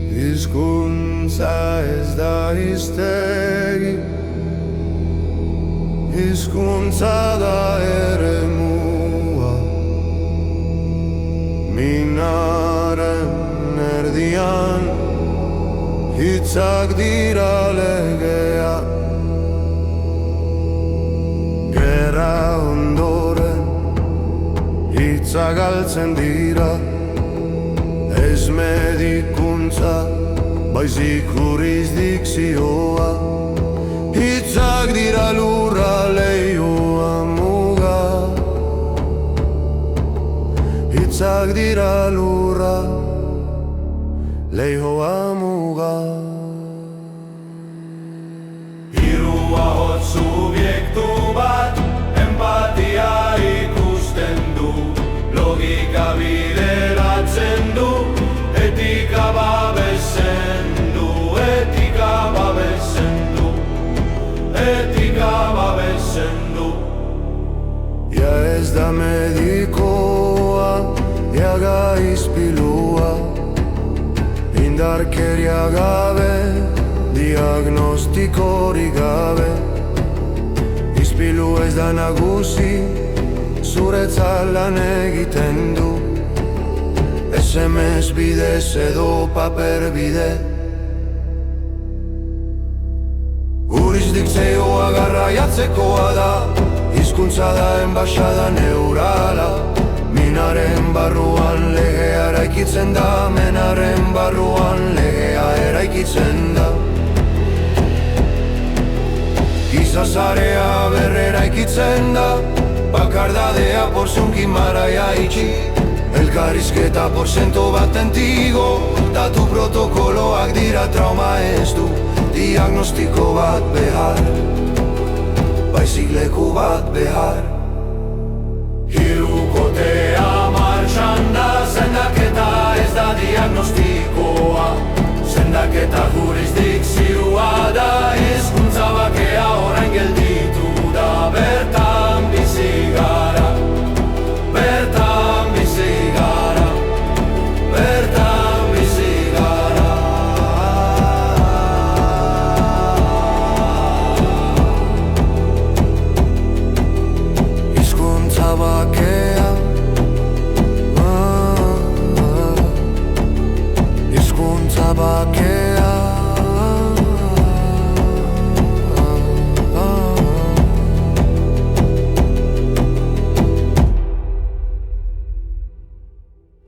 Hizkuntza ez da hiztegi, hizkuntza da eremua. Minaren erdian hitzak dira legea. Gerra ondoren hitzak galtzen dira. Ez medikuntza, baizik jurisdikzioa. Hitzak dira lurra, leihoa muga. Hitzak dira lurra, leihoa muga. Hirua hot subjektu bat, empatia ikusten du, logika bideratzen du, etika babesen du, etika babesen du, etika babesen du. Ja ez da medikoa, jaga izpilua, indarkeria gabe, diagnostikorik gabe. Izpilu ez da nagusi, zuretzat lan egiten du. SMS bidez edo paper bide. Jurisdikzioa garraiatzekoa da, hizkuntza da enbaxada neurala. Minaren barruan legea eraikitzen da, menaren barruan legea eraikitzen da. Gizasarea berreraikitzen da, bakardadea porzunki maraia itxi. Elkarrizketa porzento bat entigo, datu protokoloak dira trauma ez du. Diagnostiko bat behar, baizik leku bat behar.